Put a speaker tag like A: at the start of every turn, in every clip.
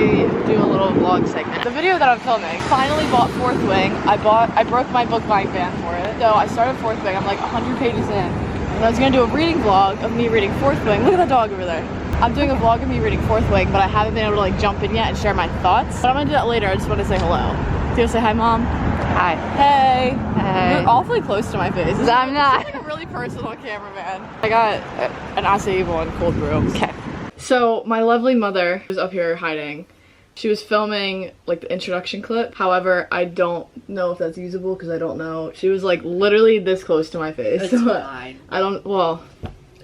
A: we do a little vlog segment. The video that I'm filming, finally bought Fourth Wing. I broke my book buying ban for it. So I started Fourth Wing, I'm like 100 pages in. And I was gonna do a reading vlog of me reading Fourth Wing. Look at that dog over there. I'm doing a vlog of me reading Fourth Wing, but I haven't been able to like jump in yet and share my thoughts. But I'm gonna do that later. I just want to say hello. Do you want to say hi, Mom?
B: Hi.
A: Hey.
B: Hey.
A: You're awfully close to my face.
B: I'm not.
A: It's like a really personal cameraman. I got an acai bowl and cold brew.
B: Okay.
A: So my lovely mother was up here hiding. She was filming like the introduction clip. However, I don't know if that's usable because I don't know. She was like literally this close to my face.
B: It's fine.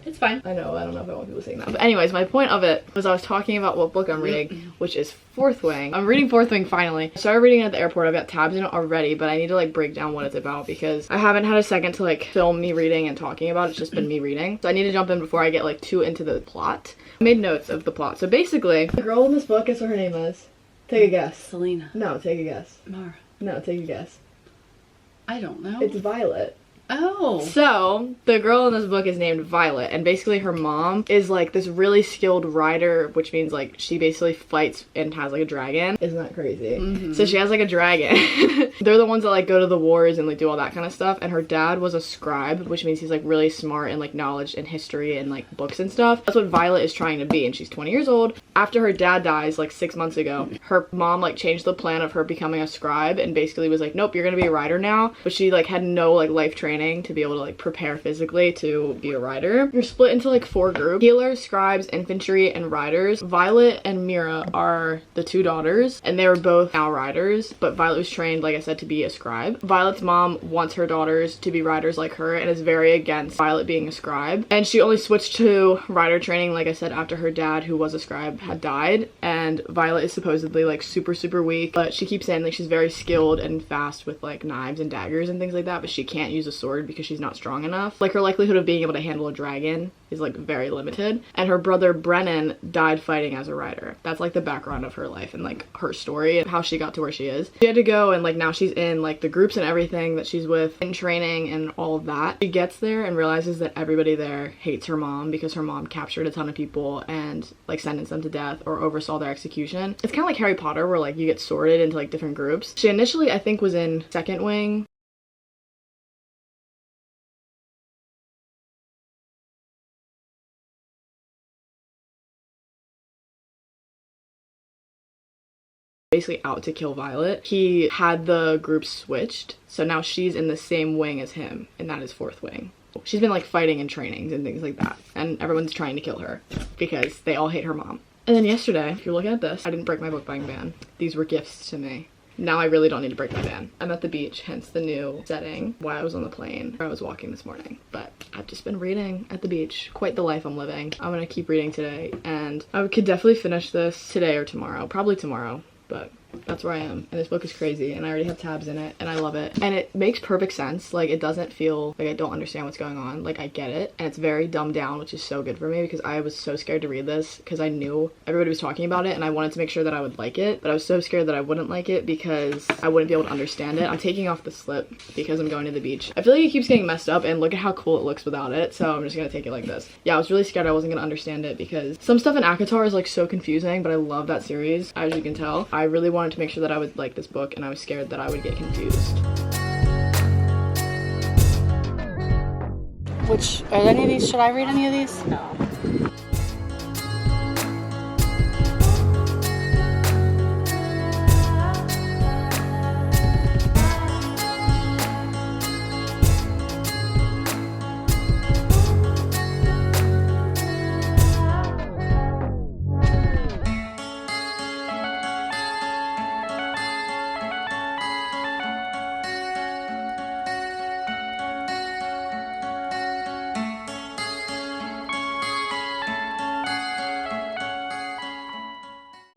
A: It's fine. I know, I don't know if I want people saying that. But anyways, my point of it was I was talking about what book I'm reading, which is Fourth Wing. I'm reading Fourth Wing finally. I started reading it at the airport. I've got tabs in it already, but I need to like break down what it's about because I haven't had a second to like film me reading and talking about it. It's just been me reading. So I need to jump in before I get like too into the plot. I made notes of the plot. So basically, the girl in this book, guess what her name is? Take a guess.
B: Selena.
A: No, take a guess.
B: Maura.
A: No, take a guess.
B: I don't know.
A: It's Violet.
B: Oh.
A: So, the girl in this book is named Violet, and basically her mom is like this really skilled rider, which means like she basically fights and has like a dragon. Isn't that crazy?
B: Mm-hmm.
A: So she has like a dragon. They're the ones that like go to the wars and like do all that kind of stuff, and her dad was a scribe, which means he's like really smart and like knowledge and history and like books and stuff. That's what Violet is trying to be, and she's 20 years old. After her dad dies like 6 months ago, her mom like changed the plan of her becoming a scribe and basically was like, nope, you're gonna be a rider now. But she like had no like life training to be able to like prepare physically to be a rider. You're split into like 4 groups: healers, scribes, infantry, and riders. Violet and Mira are the 2 daughters, and they were both now riders, but Violet was trained, like I said, to be a scribe. Violet's mom wants her daughters to be riders like her and is very against Violet being a scribe, and she only switched to rider training, like I said, after her dad, who was a scribe, had died. And Violet is supposedly like super weak, but she keeps saying like she's very skilled and fast with like knives and daggers and things like that, but she can't use a sword because she's not strong enough. Like her likelihood of being able to handle a dragon is like very limited. And her brother Brennan died fighting as a rider. That's like the background of her life and like her story and how she got to where she is. She had to go, and like now she's in like the groups and everything that she's with in training and all of that. She gets there and realizes that everybody there hates her mom because her mom captured a ton of people and like sentenced them to death or oversaw their execution. It's kind of like Harry Potter where like you get sorted into like different groups. She initially I think was in Second Wing. Basically out to kill Violet. He had the group switched, so now she's in the same wing as him, and that is Fourth Wing. She's been like fighting in trainings and things like that, and everyone's trying to kill her because they all hate her mom. And then yesterday, if you're looking at this, I didn't break my book buying ban. These were gifts to me. Now I really don't need to break my ban. I'm at the beach, hence the new setting, while I was on the plane. I was walking this morning, but I've just been reading at the beach. Quite the life I'm living. I'm gonna keep reading today, and I could definitely finish this today or tomorrow. Probably tomorrow, but that's where I am. And this book is crazy, and I already have tabs in it, and I love it. And it makes perfect sense. Like, it doesn't feel like I don't understand what's going on. Like, I get it. And it's very dumbed down, which is so good for me because I was so scared to read this because I knew everybody was talking about it, and I wanted to make sure that I would like it. But I was so scared that I wouldn't like it because I wouldn't be able to understand it. I'm taking off the slip because I'm going to the beach. I feel like it keeps getting messed up, and look at how cool it looks without it. So I'm just gonna take it like this. Yeah, I was really scared I wasn't gonna understand it because some stuff in ACOTAR is like so confusing, but I love that series, as you can tell. I really wanted to make sure that I would like this book, and I was scared that I would get confused.
B: Are any of these, should I read any of these? No.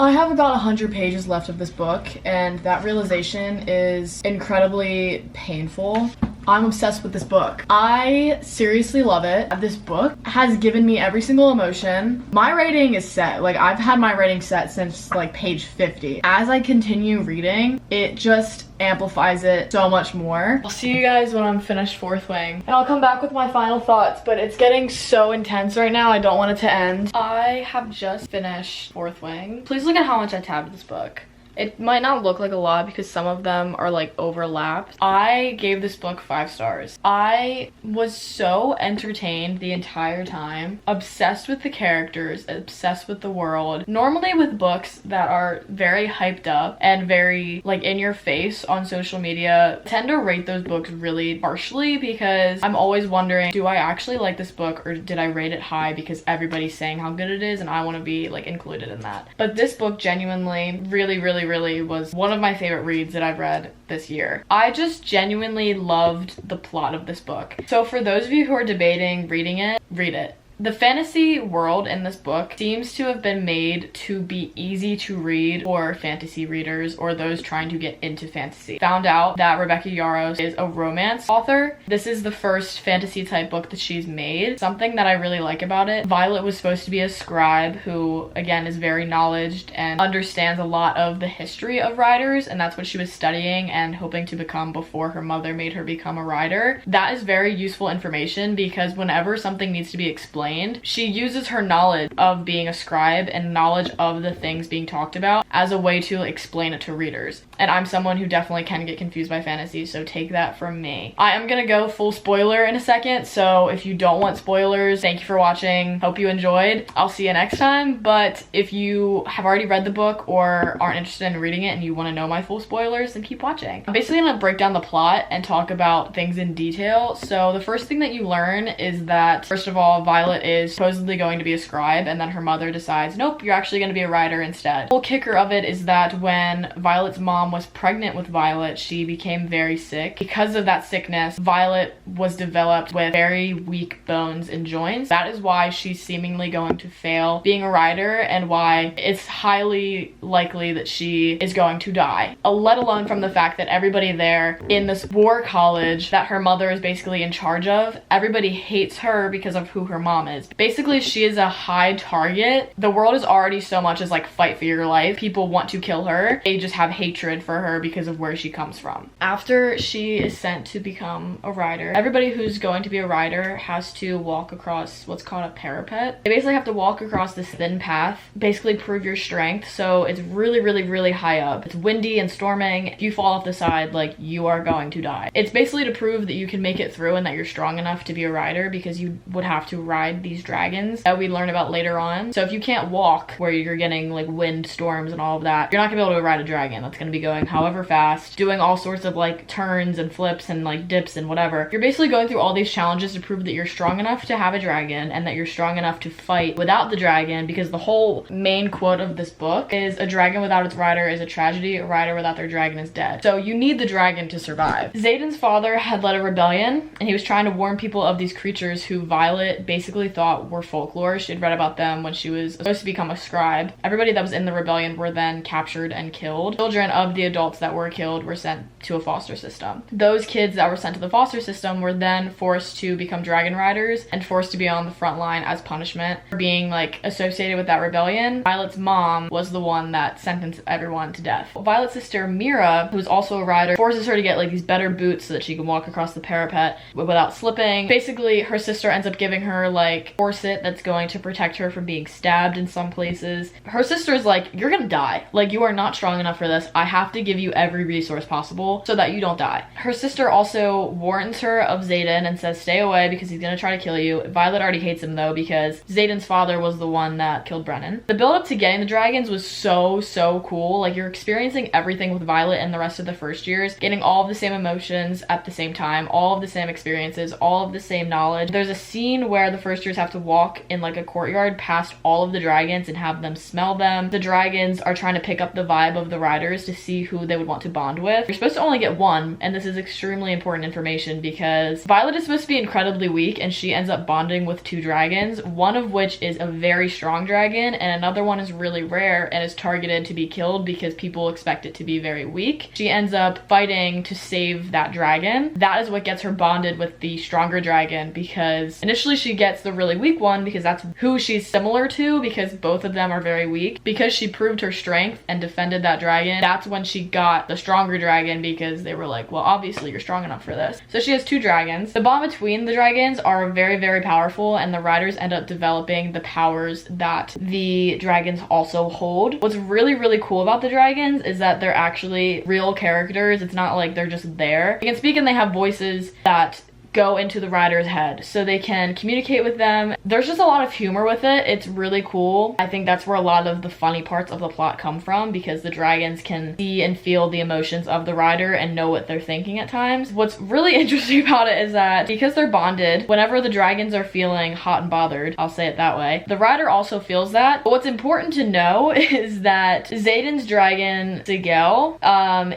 A: I have about 100 pages left of this book, and that realization is incredibly painful. I'm obsessed with this book. I seriously love it. This book has given me every single emotion. My rating is set. Like, I've had my rating set since like page 50. As I continue reading, it just amplifies it so much more. I'll see you guys when I'm finished Fourth Wing, and I'll come back with my final thoughts, but it's getting so intense right now. I don't want it to end. I have just finished Fourth Wing. Please look at how much I tabbed this book. It might not look like a lot because some of them are like overlapped. I gave this book 5 stars. I was so entertained the entire time, obsessed with the characters, obsessed with the world. Normally with books that are very hyped up and very like in your face on social media, I tend to rate those books really harshly because I'm always wondering, do I actually like this book or did I rate it high because everybody's saying how good it is and I want to be like included in that. But this book genuinely really was one of my favorite reads that I've read this year. I just genuinely loved the plot of this book. So for those of you who are debating reading it, read it. The fantasy world in this book seems to have been made to be easy to read for fantasy readers or those trying to get into fantasy. Found out that Rebecca Yarros is a romance author. This is the first fantasy type book that she's made. Something that I really like about it, Violet was supposed to be a scribe who, again, is very knowledgeable and understands a lot of the history of writers, and that's what she was studying and hoping to become before her mother made her become a writer. That is very useful information because whenever something needs to be explained, she uses her knowledge of being a scribe and knowledge of the things being talked about as a way to explain it to readers. And I'm someone who definitely can get confused by fantasy, so take that from me. I am gonna go full spoiler in a second, so if you don't want spoilers, thank you for watching. Hope you enjoyed. I'll see you next time, but if you have already read the book or aren't interested in reading it and you want to know my full spoilers, then keep watching. I'm basically gonna break down the plot and talk about things in detail. So the first thing that you learn is that, first of all, Violet is supposedly going to be a scribe, and then her mother decides, nope, you're actually going to be a writer instead. The whole kicker of it is that when Violet's mom was pregnant with Violet, she became very sick. Because of that sickness, Violet was developed with very weak bones and joints. That is why she's seemingly going to fail being a writer and why it's highly likely that she is going to die. Let alone from the fact that everybody there in this war college that her mother is basically in charge of, everybody hates her because of who her mom is. Basically, she is a high target. The world is already so much as like fight for your life. People want to kill her. They just have hatred for her because of where she comes from. After she is sent to become a writer, everybody who's going to be a writer has to walk across what's called a parapet. They basically have to walk across this thin path, basically prove your strength. So it's really high up. It's windy and storming. If you fall off the side, like, you are going to die. It's basically to prove that you can make it through and that you're strong enough to be a writer, because you would have to ride these dragons that we learn about later on. So if you can't walk where you're getting like wind storms and all of that, you're not gonna be able to ride a dragon that's gonna be going however fast, doing all sorts of like turns and flips and like dips and whatever. You're basically going through all these challenges to prove that you're strong enough to have a dragon and that you're strong enough to fight without the dragon, because the whole main quote of this book is, a dragon without its rider is a tragedy, a rider without their dragon is dead. So you need the dragon to survive. Xaden's father had led a rebellion, and he was trying to warn people of these creatures who Violet basically thought were folklore. She had read about them when she was supposed to become a scribe. Everybody that was in the rebellion were then captured and killed. Children of the adults that were killed were sent to a foster system. Those kids that were sent to the foster system were then forced to become dragon riders and forced to be on the front line as punishment for being like associated with that rebellion. Violet's mom was the one that sentenced everyone to death. Violet's sister Mira, who's also a rider, forces her to get like these better boots so that she can walk across the parapet without slipping. Basically, her sister ends up giving her like corset that's going to protect her from being stabbed in some places. Her sister's like, you're gonna die. Like, you are not strong enough for this. I have to give you every resource possible so that you don't die. Her sister also warns her of Xaden and says, stay away because he's gonna try to kill you. Violet already hates him though, because Xaden's father was the one that killed Brennan. The build up to getting the dragons was so cool. Like, you're experiencing everything with Violet and the rest of the first years, getting all of the same emotions at the same time, all of the same experiences, all of the same knowledge. There's a scene where the first sisters have to walk in like a courtyard past all of the dragons and have them smell them. The dragons are trying to pick up the vibe of the riders to see who they would want to bond with. You're supposed to only get one, and this is extremely important information because Violet is supposed to be incredibly weak, and she ends up bonding with 2 dragons, one of which is a very strong dragon and another one is really rare and is targeted to be killed because people expect it to be very weak. She ends up fighting to save that dragon. That is what gets her bonded with the stronger dragon, because initially she gets the really weak one because that's who she's similar to, because both of them are very weak. Because she proved her strength and defended that dragon, that's when she got the stronger dragon, because they were like, well, obviously you're strong enough for this. So she has 2 dragons. The bond between the dragons are very, very powerful, and the riders end up developing the powers that the dragons also hold. What's really, really cool about the dragons is that they're actually real characters. It's not like they're just there. They can speak and they have voices that go into the rider's head, so they can communicate with them. There's just a lot of humor with it. It's really cool. I think that's where a lot of the funny parts of the plot come from, because the dragons can see and feel the emotions of the rider and know what they're thinking at times. What's really interesting about it is that because they're bonded, whenever the dragons are feeling hot and bothered, I'll say it that way, the rider also feels that. But what's important to know is that Xaden's dragon, Sigel,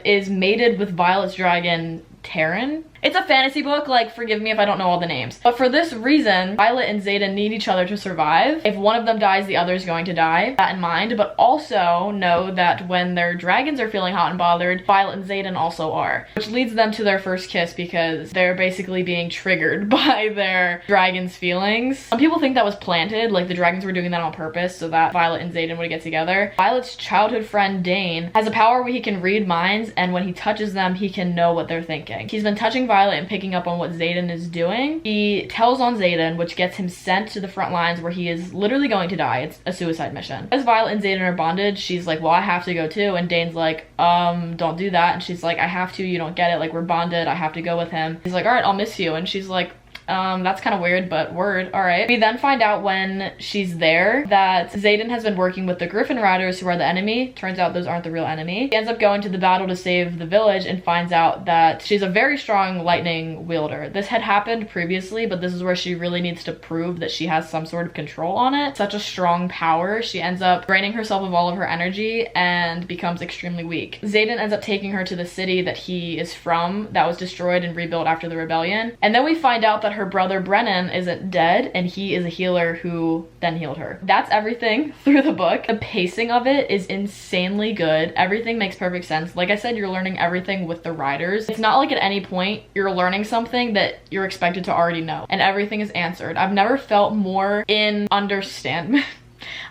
A: is mated with Violet's dragon, Terran. It's a fantasy book, like, forgive me if I don't know all the names. But for this reason, Violet and Xaden need each other to survive. If one of them dies, the other is going to die. That in mind, but also know that when their dragons are feeling hot and bothered, Violet and Xaden also are. Which leads them to their first kiss, because they're basically being triggered by their dragon's feelings. Some people think that was planted, like the dragons were doing that on purpose so that Violet and Xaden would get together. Violet's childhood friend, Dane, has a power where he can read minds, and when he touches them, he can know what they're thinking. He's been touching Violet and picking up on what Xaden is doing. He tells on Xaden, which gets him sent to the front lines where he is literally going to die. It's a suicide mission. As Violet and Xaden are bonded, she's like, well, I have to go too. And Dane's like, don't do that. And she's like, I have to, you don't get it. Like, we're bonded, I have to go with him. He's like, all right, I'll miss you. And she's like, that's kind of weird, but word, all right. We then find out when she's there that Xaden has been working with the Griffin Riders, who are the enemy. Turns out those aren't the real enemy. He ends up going to the battle to save the village and finds out that she's a very strong lightning wielder. This had happened previously, but this is where she really needs to prove that she has some sort of control on it. Such a strong power. She ends up draining herself of all of her energy and becomes extremely weak. Xaden ends up taking her to the city that he is from, that was destroyed and rebuilt after the rebellion. And then we find out that her brother Brennan isn't dead, and he is a healer who then healed her. That's everything through the book. The pacing of it is insanely good. Everything makes perfect sense. Like I said, you're learning everything with the riders. It's not like at any point you're learning something that you're expected to already know, and everything is answered. I've never felt more in understanding.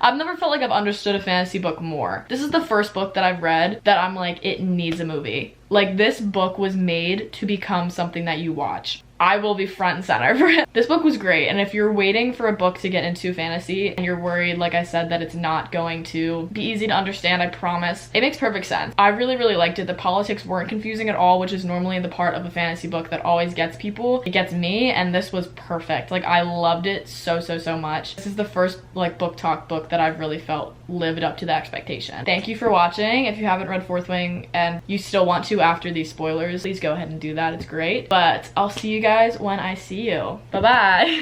A: I've never felt like I've understood a fantasy book more. This is the first book that I've read that I'm like, it needs a movie. Like, this book was made to become something that you watch. I will be front and center for it. This book was great, and if you're waiting for a book to get into fantasy and you're worried, like I said, that it's not going to be easy to understand, I promise, it makes perfect sense. I really, really liked it. The politics weren't confusing at all, which is normally the part of a fantasy book that always gets people. It gets me, and this was perfect. Like, I loved it so, so, so much. This is the first, like, book talk book that I've really felt lived up to the expectation. Thank you for watching. If you haven't read Fourth Wing and you still want to after these spoilers, please go ahead and do that. It's great. But I'll see you guys when I see you. Bye-bye.